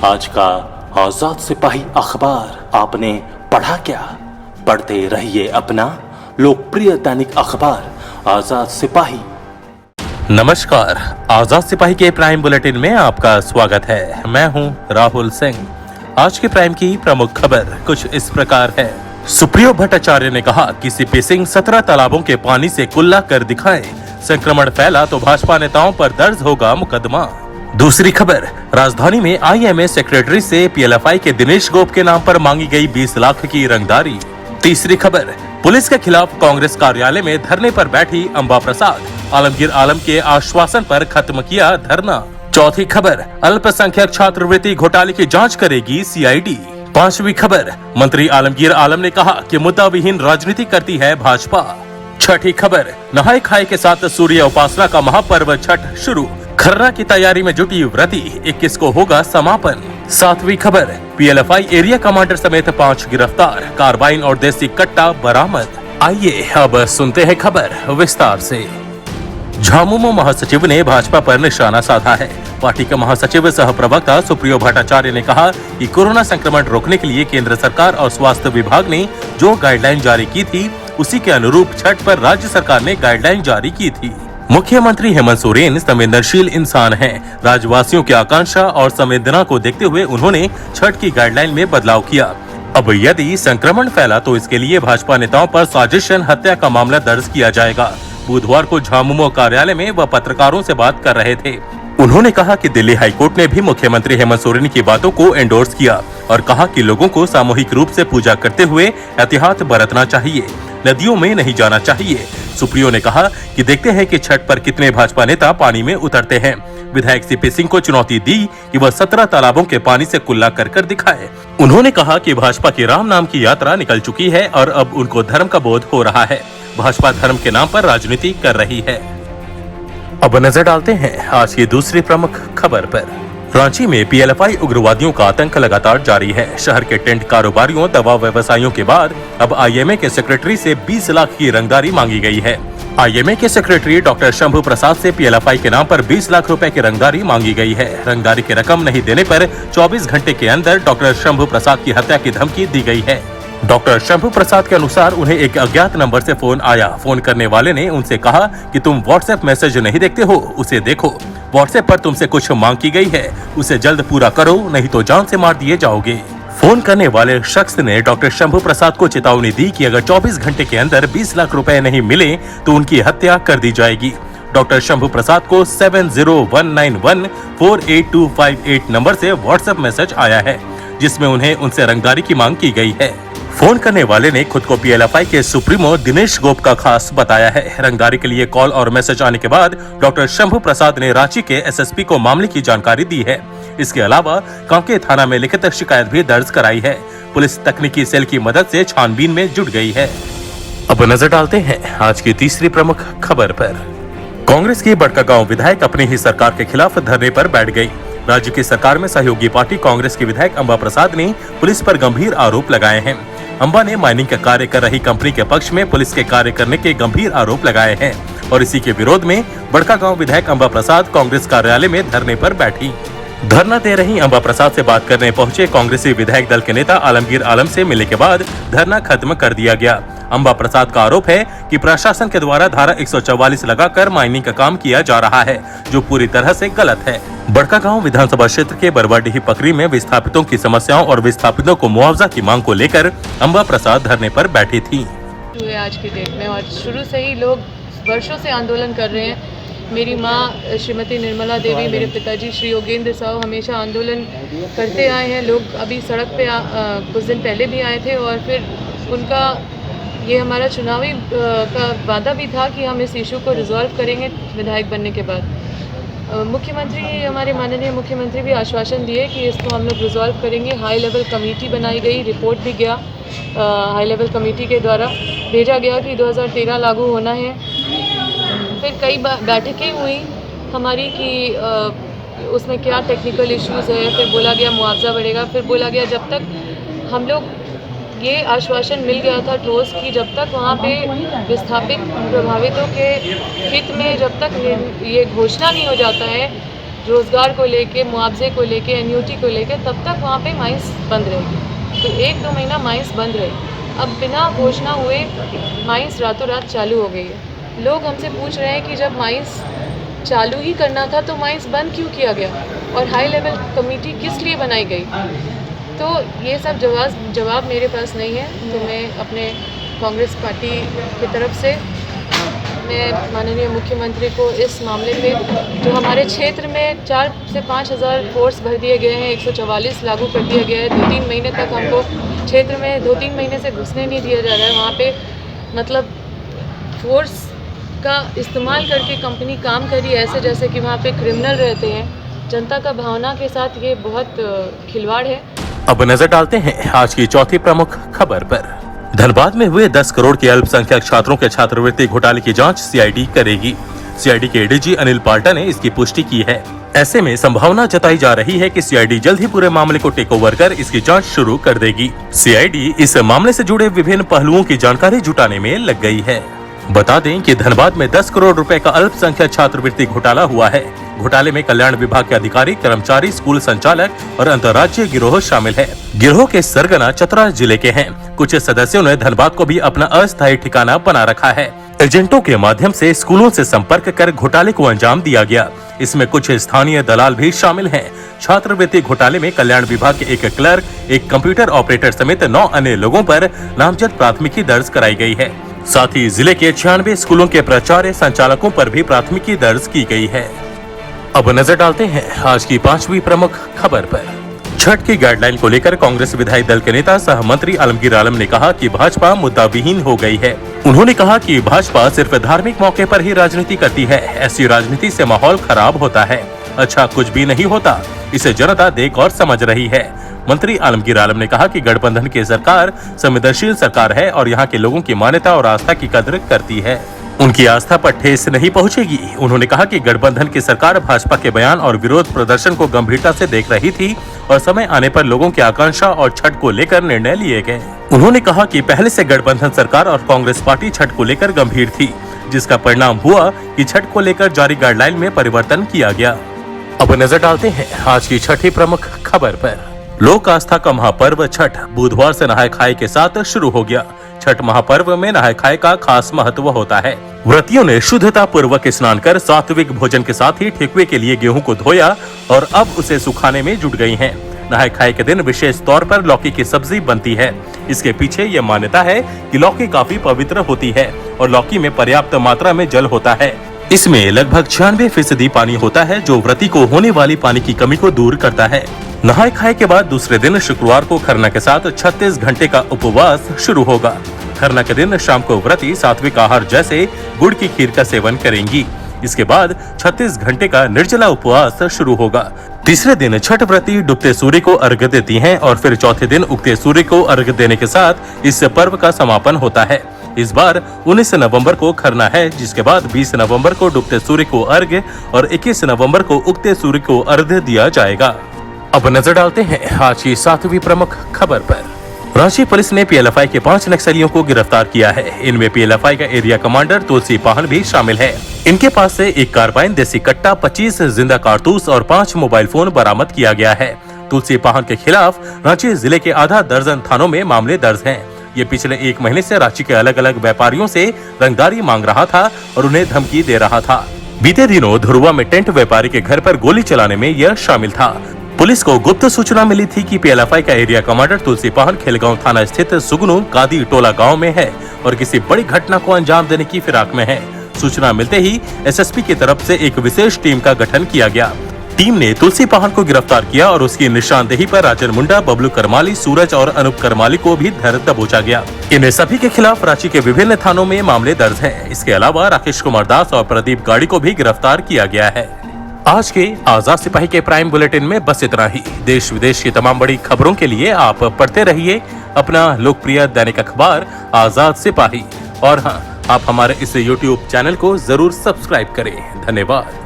आज का आजाद सिपाही अखबार आपने पढ़ा क्या? पढ़ते रहिए अपना लोकप्रिय दैनिक अखबार आजाद सिपाही। नमस्कार, आजाद सिपाही के प्राइम बुलेटिन में आपका स्वागत है। मैं हूं राहुल सिंह। आज के प्राइम की प्रमुख खबर कुछ इस प्रकार है। सुप्रियो भट्टाचार्य ने कहा कि सीपी सिंह 17 तालाबों के पानी से कुल्ला कर दिखाएं, संक्रमण फैला तो भाजपा नेताओं पर दर्ज होगा मुकदमा। दूसरी खबर, राजधानी में आईएमए सेक्रेटरी से पीएलएफआई के दिनेश गोप के नाम पर मांगी गई 20 लाख की रंगदारी। तीसरी खबर, पुलिस के खिलाफ कांग्रेस कार्यालय में धरने पर बैठी अंबा प्रसाद, आलमगीर आलम के आश्वासन पर खत्म किया धरना। चौथी खबर, अल्पसंख्यक छात्रवृत्ति घोटाले की जांच करेगी सीआईडी। पांचवी खबर, मंत्री आलमगीर आलम ने कहा कि मुद्दा विहीन राजनीति करती है भाजपा। छठी खबर, नहाय खाए के साथ सूर्य उपासना का महापर्व छठ शुरू, खर्रा की तैयारी में जुटी व्रती, 21 को होगा समापन। सातवीं खबर, पीएलएफआई एरिया कमांडर समेत 5 गिरफ्तार, कार्बाइन और देसी कट्टा बरामद। आइए अब सुनते हैं खबर विस्तार से। झामुमो महासचिव ने भाजपा पर निशाना साधा है। पार्टी के महासचिव सह प्रवक्ता सुप्रियो भट्टाचार्य ने कहा कि कोरोना संक्रमण रोकने के लिए केंद्र सरकार और स्वास्थ्य विभाग ने जो गाइडलाइन जारी की थी, उसी के अनुरूप छठ पर राज्य सरकार ने गाइडलाइन जारी की थी। मुख्यमंत्री हेमंत सोरेन संवेदनशील इंसान हैं। राज्यवासियों की आकांक्षा और संवेदना को देखते हुए उन्होंने छठ की गाइडलाइन में बदलाव किया। अब यदि संक्रमण फैला तो इसके लिए भाजपा नेताओं पर साजिशन हत्या का मामला दर्ज किया जाएगा। बुधवार को झामुमो कार्यालय में वह पत्रकारों से बात कर रहे थे। उन्होंने कहा कि दिल्ली हाईकोर्ट ने भी मुख्यमंत्री हेमंत सोरेन की बातों को एंडोर्स किया और कहा कि लोगों को सामूहिक रूप से पूजा करते हुए एहतियात बरतना चाहिए, नदियों में नहीं जाना चाहिए। सुप्रियो ने कहा कि देखते हैं कि छठ पर कितने भाजपा नेता पानी में उतरते हैं। विधायक सीपी सिंह को चुनौती दी कि वह 17 तालाबों के पानी से कुल्ला कर दिखाए। उन्होंने कहा कि भाजपा की राम नाम की यात्रा निकल चुकी है और अब उनको धर्म का बोध हो रहा है। भाजपा धर्म के नाम पर राजनीति कर रही है। अब नजर डालते हैं आज की दूसरी प्रमुख खबर पर। रांची में पीएलएफआई उग्रवादियों का आतंक लगातार जारी है। शहर के टेंट कारोबारियों, दवा व्यवसायियों के बाद अब आईएमए के सेक्रेटरी से 20 लाख की रंगदारी मांगी गई है। आईएमए के सेक्रेटरी डॉक्टर शंभू प्रसाद से पीएलएफआई के नाम पर 20 लाख रुपए की रंगदारी मांगी गई है। रंगदारी की रकम नहीं देने पर 24 घंटे के अंदर डॉक्टर शंभू प्रसाद की हत्या की धमकी दी गई है। डॉक्टर शंभू प्रसाद के अनुसार उन्हें एक अज्ञात नंबर से फोन आया। फोन करने वाले ने उनसे कहा कि तुम व्हाट्सएप मैसेज नहीं देखते हो, उसे देखो। व्हाट्सएप पर तुमसे कुछ मांग की गई है, उसे जल्द पूरा करो, नहीं तो जान से मार दिए जाओगे। फोन करने वाले शख्स ने डॉक्टर शंभू प्रसाद को चेतावनी दी कि अगर 24 घंटे के अंदर 20 लाख रुपए नहीं मिले तो उनकी हत्या कर दी जाएगी। डॉक्टर शंभू प्रसाद को 7019148258 नंबर से व्हाट्सएप मैसेज आया है, जिसमें उन्हें उनसे रंगदारी की मांग की गई है। फोन करने वाले ने खुद को पीएलएफआई के सुप्रीमो दिनेश गोप का खास बताया है। रंगदारी के लिए कॉल और मैसेज आने के बाद डॉक्टर शंभू प्रसाद ने रांची के एसएसपी को मामले की जानकारी दी है। इसके अलावा कांके थाना में लिखित शिकायत भी दर्ज कराई है। पुलिस तकनीकी सेल की मदद से छानबीन में जुट गई है। अब नजर डालते हैं आज की तीसरी प्रमुख खबर पर। कांग्रेस की बड़कागांव विधायक अपनी ही सरकार के खिलाफ धरने पर बैठ गई। राज्य की सरकार में सहयोगी पार्टी कांग्रेस की विधायक अंबा प्रसाद ने पुलिस पर गंभीर आरोप लगाए हैं। अंबा ने माइनिंग का कार्य कर रही कंपनी के पक्ष में पुलिस के कार्य करने के गंभीर आरोप लगाए हैं और इसी के विरोध में बड़कागांव विधायक अंबा प्रसाद कांग्रेस कार्यालय में धरने पर बैठी। धरना दे रही अंबा प्रसाद से बात करने पहुंचे कांग्रेसी विधायक दल के नेता आलमगीर आलम से मिलने के बाद धरना खत्म कर दिया गया। अंबा प्रसाद का आरोप है कि प्रशासन के द्वारा धारा 144 लगाकर माइनिंग का काम किया जा रहा है, जो पूरी तरह से गलत है। बड़कागांव विधानसभा क्षेत्र के बरवाडीही पकरी में विस्थापितों की समस्याओं और विस्थापितों को मुआवजा की मांग को लेकर अंबा प्रसाद धरने पर बैठी थी। आज की डेट में और शुरू से ही लोग वर्षों से आंदोलन कर रहे हैं। मेरी माँ श्रीमती निर्मला देवी, मेरे पिताजी श्री योगेंद्र साहु हमेशा आंदोलन करते आए हैं। लोग अभी सड़क पे कुछ दिन पहले भी आए थे और फिर उनका ये हमारा चुनावी का वादा भी था कि हम इस इशू को रिजॉल्व करेंगे विधायक बनने के बाद। मुख्यमंत्री, हमारे माननीय मुख्यमंत्री भी आश्वासन दिए कि इसको हम लोग रिजॉल्व करेंगे। हाई लेवल कमेटी बनाई गई, रिपोर्ट भी गया हाई लेवल कमेटी के द्वारा भेजा गया कि 2013 लागू होना है। फिर कई बैठकें हुई हमारी कि उसमें क्या टेक्निकल इश्यूज़ है। फिर बोला गया मुआवजा बढ़ेगा। फिर बोला गया जब तक हम लोग ये आश्वासन मिल गया था ठोस कि जब तक वहाँ पे विस्थापित प्रभावितों के हित में जब तक ये घोषणा नहीं हो जाता है रोज़गार को लेके, मुआवजे को लेके, एन्युटी को लेके, तब तक वहाँ पे माइंस बंद रहेगी। तो 1-2 महीना माइंस बंद रही। अब बिना घोषणा हुए माइंस रातों रात चालू हो गई है। लोग हमसे पूछ रहे हैं कि जब माइंस चालू ही करना था तो माइंस बंद क्यों किया गया और हाई लेवल कमेटी किस लिए बनाई गई। तो ये सब जवाब मेरे पास नहीं है। तो मैं अपने कांग्रेस पार्टी की तरफ से मैं माननीय मुख्यमंत्री को इस मामले पे, जो हमारे क्षेत्र में 4 से 5 हज़ार फोर्स भर दिए गए हैं, 144 लागू कर दिया गया है। 2-3 महीने तक हमको क्षेत्र में 2-3 महीने से घुसने नहीं दिया जा रहा है। वहाँ पे मतलब फोर्स का इस्तेमाल करके कंपनी काम करी ऐसे जैसे कि वहाँ पे क्रिमिनल रहते हैं। जनता का भावना के साथ ये बहुत खिलवाड़ है। अब नजर डालते हैं आज की चौथी प्रमुख खबर पर। धनबाद में हुए 10 करोड़ के अल्पसंख्यक छात्रों के छात्रवृत्ति घोटाले की जांच सीआईडी करेगी। सीआईडी के एडीजी अनिल पाल्टा ने इसकी पुष्टि की है। ऐसे में संभावना जताई जा रही है कि सीआईडी जल्द ही पूरे मामले को टेक ओवर कर इसकी जांच शुरू कर देगी। सीआईडी इस मामले से जुड़े विभिन्न पहलुओं की जानकारी जुटाने में लग गई है। बता दें कि धनबाद में 10 करोड़ रुपए का अल्पसंख्यक छात्रवृत्ति घोटाला हुआ है। घोटाले में कल्याण विभाग के अधिकारी, कर्मचारी, स्कूल संचालक और अंतर्राज्यीय गिरोह शामिल है। गिरोह के सरगना चतरा जिले के हैं। कुछ सदस्यों ने धनबाद को भी अपना अस्थायी ठिकाना बना रखा है। एजेंटों के माध्यम से स्कूलों से संपर्क कर घोटाले को अंजाम दिया गया। इसमें कुछ स्थानीय दलाल भी शामिल हैं। छात्रवृत्ति घोटाले में कल्याण विभाग के एक क्लर्क, एक कंप्यूटर ऑपरेटर समेत 9 अन्य लोगों पर नामजद प्राथमिकी दर्ज कराई गई है। साथ ही जिले के 96 स्कूलों के प्राचार्य, संचालकों पर भी प्राथमिकी दर्ज की गई है। अब नजर डालते हैं आज की 5वीं प्रमुख खबर पर। छठ की गाइडलाइन को लेकर कांग्रेस विधायी दल के नेता सह मंत्री आलमगीर आलम ने कहा कि भाजपा मुद्दा विहीन हो गई है। उन्होंने कहा कि भाजपा सिर्फ धार्मिक मौके पर ही राजनीति करती है। ऐसी राजनीति से माहौल खराब होता है, अच्छा कुछ भी नहीं होता। इसे जनता देख और समझ रही है। मंत्री आलमगीर आलम ने कहा कि गठबंधन की सरकार संवेदनशील सरकार है और यहाँ के लोगों की मान्यता और आस्था की कद्र करती है। उनकी आस्था पर ठेस नहीं पहुंचेगी। उन्होंने कहा कि गठबंधन की सरकार भाजपा के बयान और विरोध प्रदर्शन को गंभीरता से देख रही थी और समय आने पर लोगों की आकांक्षा और छठ को लेकर निर्णय लिए गए। उन्होंने कहा कि पहले से गठबंधन सरकार और कांग्रेस पार्टी छठ को लेकर गंभीर थी, जिसका परिणाम हुआ कि छठ को लेकर जारी गाइडलाइन में परिवर्तन किया गया। अब नजर डालते हैं आज की छठी प्रमुख खबर पर। लोक आस्था का महापर्व छठ बुधवार से नहाय खाए के साथ शुरू हो गया। छठ महापर्व में नहाय खाए का खास महत्व होता है। व्रतियों ने शुद्धता पूर्वक स्नान कर सात्विक भोजन के साथ ही ठेकुए के लिए गेहूं को धोया और अब उसे सुखाने में जुट गई हैं। नहाय खाए के दिन विशेष तौर पर लौकी की सब्जी बनती है। इसके पीछे ये मान्यता है कि लौकी काफी पवित्र होती है और लौकी में पर्याप्त मात्रा में जल होता है। इसमें लगभग 96% पानी होता है, जो व्रती को होने वाली पानी की कमी को दूर करता है। नहाय खाए के बाद दूसरे दिन शुक्रवार को खरना के साथ 36 घंटे का उपवास शुरू होगा। खरना के दिन शाम को व्रती सात्विक आहार जैसे गुड़ की खीर का सेवन करेंगी। इसके बाद 36 घंटे का निर्जला उपवास शुरू होगा। तीसरे दिन छठ व्रती डूबते सूर्य को अर्घ्य देती हैं और फिर चौथे दिन उगते सूर्य को अर्घ्य देने के साथ इस पर्व का समापन होता है। इस बार 19 नवंबर को खरना है, जिसके बाद 20 नवंबर को डूबते सूर्य को अर्घ्य और 21 नवंबर को उगते सूर्य को अर्घ्य दिया जाएगा। अब नजर डालते हैं आज की 7वीं प्रमुख खबर पर। रांची पुलिस ने पीएलएफआई के 5 नक्सलियों को गिरफ्तार किया है। इनमें पीएलएफआई का एरिया कमांडर तुलसी पाहन भी शामिल है। इनके पास से एक कार्बाइन, देसी कट्टा, 25 जिंदा कारतूस और 5 मोबाइल फोन बरामद किया गया है। तुलसी पाहन के खिलाफ रांची जिले के आधा दर्जन थानों में मामले दर्ज हैं। ये पिछले 1 महीने से रांची के अलग अलग व्यापारियों से रंगदारी मांग रहा था और उन्हें धमकी दे रहा था। बीते दिनों धुरुआ में टेंट व्यापारी के घर पर गोली चलाने में यह शामिल था। पुलिस को गुप्त सूचना मिली थी कि पीएलएफआई का एरिया कमांडर तुलसी पाहन खेलगांव थाना स्थित सुगनू कादी टोला गांव में है और किसी बड़ी घटना को अंजाम देने की फिराक में है। सूचना मिलते ही एसएसपी की तरफ से एक विशेष टीम का गठन किया गया। टीम ने तुलसी पाहन को गिरफ्तार किया और उसकी निशानदेही पर राजन मुंडा, बबलू करमाली, सूरज और अनूप करमाली को भी धर दबोचा गया। इन सभी के खिलाफ रांची के विभिन्न थानों में मामले दर्ज हैं। इसके अलावा राकेश कुमार दास और प्रदीप गाड़ी को भी गिरफ्तार किया गया है। आज के आजाद सिपाही के प्राइम बुलेटिन में बस इतना ही। देश विदेश की तमाम बड़ी खबरों के लिए आप पढ़ते रहिए अपना लोकप्रिय दैनिक अखबार आजाद सिपाही। और हाँ, आप हमारे इस YouTube चैनल को जरूर सब्सक्राइब करें। धन्यवाद।